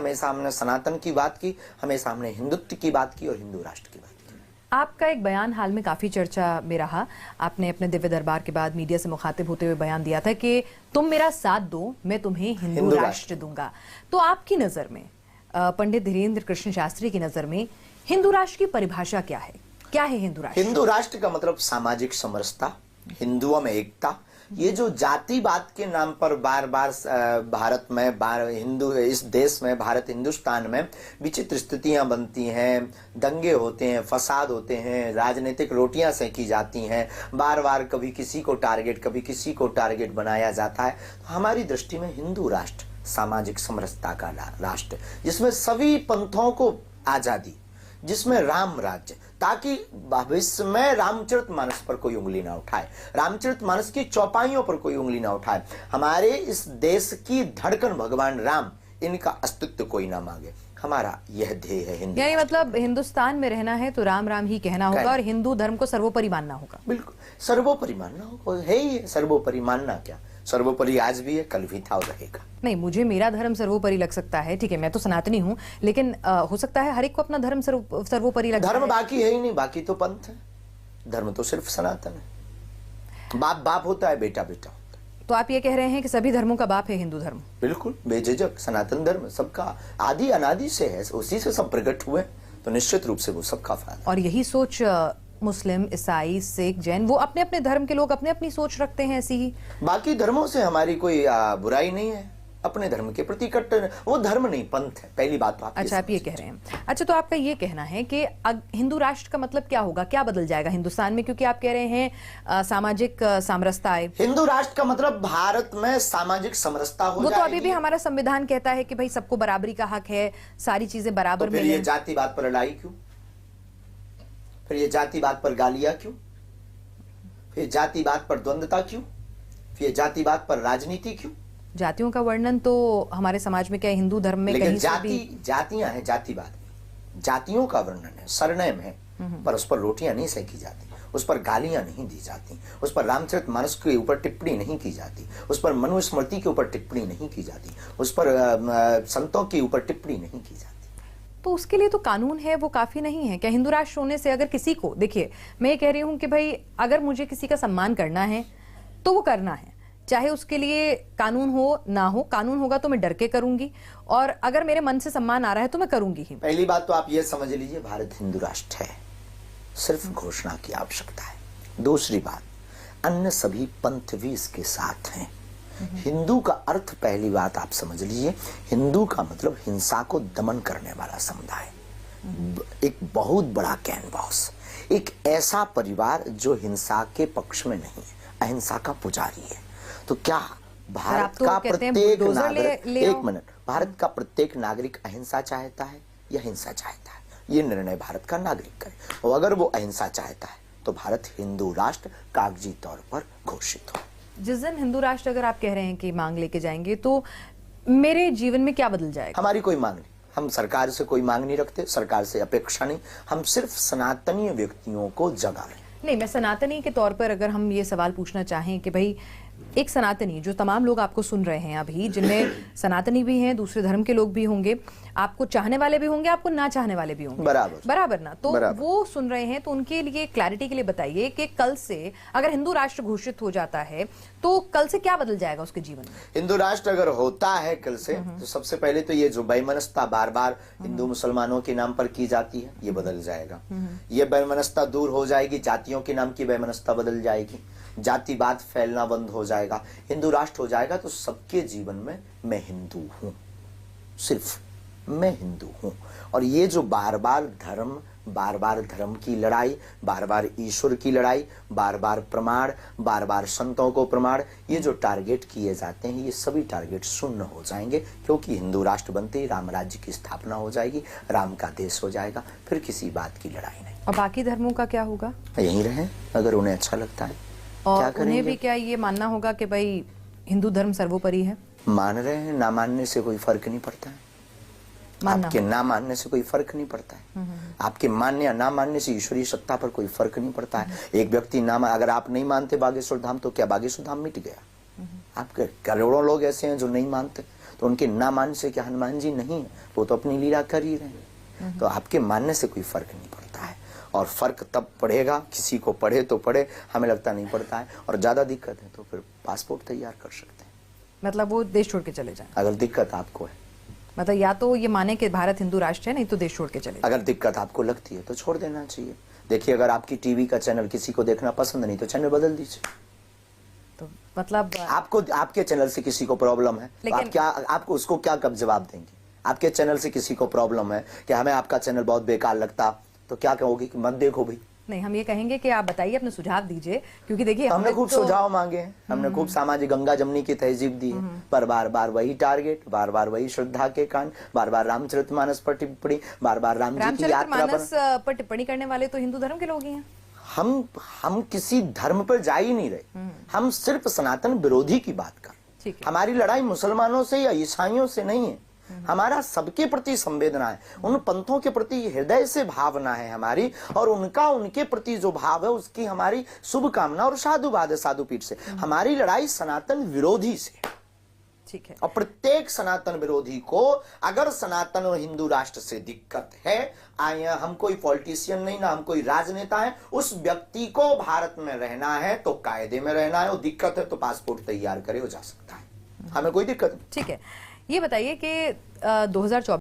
हमेशा हमने सनातन की बात की, हमेशा हमने हिंदुत्व की बात की और हिंदू राष्ट्र की बात की। आपका एक बयान हाल में काफी चर्चा में रहा। आपने अपने दिव्य दरबार के बाद मीडिया से मुखातिब होते हुए बयान दिया था कि तुम मेरा साथ दो, मैं तुम्हें हिंदू राष्ट्र दूंगा। तो आपकी नजर में, पंडित धीरेन्द्र कृष्ण शास्त्री की नजर में हिंदू राष्ट्र की परिभाषा क्या है? क्या है हिंदू राष्ट्र? हिंदू राष्ट्र का मतलब सामाजिक समरसता, हिंदुओं में एकता। ये जो जातिवाद के नाम पर बार बार भारत में, हिंदू इस देश में, भारत हिंदुस्तान में विचित्र स्थितियां बनती हैं, दंगे होते हैं, फसाद होते हैं, राजनीतिक रोटियां सेकी जाती हैं, बार बार कभी किसी को टारगेट, कभी किसी को टारगेट बनाया जाता है। तो हमारी दृष्टि में हिंदू राष्ट्र सामाजिक समरसता का राष्ट्र, जिसमें सभी पंथों को आजादी, जिसमें राम राज्य, ताकि भविष्य में रामचरितमानस पर कोई उंगली ना उठाए, रामचरितमानस की चौपाइयों पर कोई उंगली ना उठाए। हमारे इस देश की धड़कन भगवान राम, इनका अस्तित्व कोई ना मांगे। हमारा यह ध्येय है हिंदू। यानी मतलब हिंदुस्तान में रहना है तो राम राम ही कहना होगा और हिंदू धर्म को सर्वोपरि मानना होगा। बिल्कुल सर्वोपरि मानना होगा, है ही सर्वोपरि मानना। क्या सर्वोपरि आज भी है, कल भी था और रहेगा। नहीं, मुझे मेरा धर्म सर्वोपरि लग सकता है, ठीक है, मैं तो सनातनी हूँ, लेकिन हो सकता है हर एक को अपना धर्म सर्वोपरि लगता है। धर्म बाकी है ही नहीं, बाकी तो पंथ है, धर्म तो सिर्फ सनातन है। बाप बाप होता है, बेटा बेटा होता है। तो आप ये कह रहे हैं कि सभी धर्मों का बाप है हिंदू धर्म? बिल्कुल बेझिझक सनातन धर्म सबका आदि अनादि से है, उसी से सब प्रकट हुए, तो निश्चित रूप से वो सबका फायदा। और यही सोच मुस्लिम, ईसाई, सिख, जैन, वो अपने अपने धर्म के लोग अपने अपनी सोच रखते हैं ऐसी ही। बाकी धर्मों से हमारी कोई बुराई नहीं है, अपने धर्म के प्रति कट्टर, वो धर्म नहीं पंथ है, पहली बात तो आप। अच्छा, आप ये कह रहे हैं। अच्छा, तो आपका ये कहना है कि हिंदू राष्ट्र का मतलब क्या होगा, क्या बदल जाएगा हिंदुस्तान में? क्योंकि आप कह रहे हैं सामाजिक सामरसता आए। हिंदू राष्ट्र का मतलब भारत में सामाजिक समरसता हो वो तो अभी भी हमारा संविधान कहता है कि भाई सबको बराबरी का हक है, सारी चीजें बराबर तो फिर ये जातिवाद पर लड़ाई क्यों? फिर ये जातिवाद पर गालियां क्यों? फिर जातिवाद पर द्वंद्वता क्यों? फिर जातिवाद पर राजनीति क्यों? जातियों का वर्णन तो हमारे समाज में क्या हिंदू धर्म में कहीं से भी जातियां हैं, जातिवाद, जातियों का वर्णन है, सरनेम है, पर उस पर रोटियां नहीं सेकी जाती, उस पर गालियां नहीं दी जाती, उस पर रामचरितमानस के ऊपर टिप्पणी नहीं की जाती, उस पर मनुस्मृति के ऊपर टिप्पणी नहीं की जाती, उस पर संतों के ऊपर टिप्पणी नहीं की जाती। तो उसके लिए तो कानून है, वो काफी नहीं है क्या? हिंदू राष्ट्र होने से अगर किसी को, देखिए मैं ये कह रही हूँ कि भाई अगर मुझे किसी का सम्मान करना है तो वो करना है, चाहे उसके लिए कानून हो ना हो। कानून होगा तो मैं डर के करूंगी, और अगर मेरे मन से सम्मान आ रहा है तो मैं करूंगी ही। पहली बात तो आप ये समझ लीजिए, भारत हिंदू राष्ट्र है, सिर्फ घोषणा की आवश्यकता है। दूसरी बात, अन्य सभी पंथ भी इसके साथ हैं। हिंदू का अर्थ, पहली बात आप समझ लीजिए, हिंदू का मतलब हिंसा को दमन करने वाला समुदाय, एक बहुत बड़ा कैनवास, एक ऐसा परिवार जो हिंसा के पक्ष में नहीं है, अहिंसा का पुजारी है। तो क्या भारत का प्रत्येक नागरिक, एक मिनट, भारत का प्रत्येक नागरिक अहिंसा चाहता है या हिंसा चाहता है? ये निर्णय भारत का नागरिक करे, और अगर वो अहिंसा चाहता है तो भारत हिंदू राष्ट्र कागजी तौर पर घोषित हो। जिस दिन हिंदू राष्ट्र अगर आप कह रहे हैं कि मांग लेके जाएंगे, तो मेरे जीवन में क्या बदल जाएगा? हमारी कोई मांग नहीं, हम सरकार से कोई मांग नहीं रखते, सरकार से अपेक्षा नहीं, हम सिर्फ सनातनीय व्यक्तियों को जगा रहे हैं। नहीं, मैं सनातनी के तौर पर अगर हम ये सवाल पूछना चाहें कि भाई एक सनातनी, जो तमाम लोग आपको सुन रहे हैं अभी, जिनमें सनातनी भी हैं, दूसरे धर्म के लोग भी होंगे, आपको चाहने वाले भी होंगे, आपको ना चाहने वाले भी होंगे, बराबर ना? तो बराबर। वो सुन रहे हैं, तो उनके लिए क्लैरिटी के लिए बताइए कि कल से अगर हिंदू राष्ट्र घोषित हो जाता है तो कल से क्या बदल जाएगा उसके जीवन में? हिंदू राष्ट्र अगर होता है कल से, तो सबसे पहले तो ये जो वैमनस्यता बार बार हिंदू मुसलमानों के नाम पर की जाती है, ये बदल जाएगा। ये वैमनस्यता दूर हो जाएगी, जातियों के नाम की वैमनस्यता बदल जाएगी, जातिवाद फैलना बंद हो जाएगा, हिंदू राष्ट्र हो जाएगा। तो सबके जीवन में मैं हिंदू हूं, सिर्फ मैं हिंदू हूं। और ये जो बार बार धर्म की लड़ाई, बार बार ईश्वर की लड़ाई, बार बार प्रमाण, बार बार संतों को प्रमाण, ये जो टारगेट किए जाते हैं, ये सभी टारगेट शून्य हो जाएंगे, क्योंकि हिंदू राष्ट्र बनते ही राम राज्य की स्थापना हो जाएगी, राम का देश हो जाएगा, फिर किसी बात की लड़ाई नहीं। और बाकी धर्मों का क्या होगा? यहीं रहे अगर उन्हें अच्छा लगता है। और उन्हें भी क्या ये मानना होगा कि भाई हिंदू धर्म सर्वोपरि है? मान रहे हैं, ना मानने से कोई फर्क नहीं पड़ता है। आपके ना मानने से कोई फर्क नहीं पड़ता है, आपके मानने या ना मानने से ईश्वरीय सत्ता पर कोई फर्क नहीं पड़ता है। एक व्यक्ति ना, अगर आप नहीं मानते बागेश्वर धाम, तो क्या बागेश्वर धाम मिट गया? आपके करोड़ों लोग ऐसे हैं जो नहीं मानते, तो उनके ना मानने से क्या हनुमान जी नहीं है, वो तो अपनी लीला कर ही रहे हैं। तो आपके मानने से कोई फर्क नहीं पड़ता है, और फर्क तब पड़ेगा, किसी को पढ़े तो पढ़े, हमें लगता नहीं पड़ता है। और ज्यादा दिक्कत है तो फिर पासपोर्ट तैयार कर सकते हैं, मतलब वो देश छोड़ के चले जाएं। अगर दिक्कत आपको है। मतलब या तो ये माने कि भारत हिंदू राष्ट्र है, नहीं तो देश छोड़ के चले जाएं। अगर दिक्कत आपको लगती है तो छोड़ देना चाहिए। देखिए, अगर आपकी टीवी का चैनल किसी को देखना पसंद नहीं तो चैनल बदल दीजिए। तो मतलब आपको आपके चैनल से किसी को प्रॉब्लम है तो आप क्या, आपको उसको क्या कब जवाब देंगे? आपके चैनल से किसी को प्रॉब्लम है कि हमें आपका चैनल बहुत बेकार लगता, तो क्या कहोगे कि मत देखो भाई? नहीं, हम ये कहेंगे कि आप बताइए, अपने सुझाव दीजिए, क्योंकि देखिए हमने खूब सुझाव मांगे हैं, हमने खूब सामाजिक गंगा जमनी की तहजीब दी है, पर बार बार वही टारगेट, बार बार वही श्रद्धा के कांड, बार बार रामचरितमानस पर टिप्पणी, बार बार राम जी की यात्रा रामचरितमानस पर टिप्पणी करने वाले तो हिंदू धर्म के लोग ही हैं। हम किसी धर्म पर जा ही नहीं रहे, हम सिर्फ सनातन विरोधी की बात कर। ठीक है। हमारी लड़ाई मुसलमानों से या ईसाइयों से नहीं है, हमारा सबके प्रति संवेदना है, उन पंथों के प्रति हृदय से भावना है हमारी, और उनका उनके प्रति जो भाव है उसकी हमारी शुभकामना और साधुवाद है साधुपीठ से। हमारी लड़ाई सनातन विरोधी से। ठीक है। और प्रत्येक सनातन विरोधी को अगर सनातन और हिंदू राष्ट्र से दिक्कत है, हम कोई पॉलिटिशियन नहीं, ना हम कोई राजनेता है, उस व्यक्ति को भारत में रहना है तो कायदे में रहना है, और दिक्कत है तो पासपोर्ट तैयार करे, हो जा सकता है, हमें कोई दिक्कत नहीं। ठीक है, ये बताइए कि 2024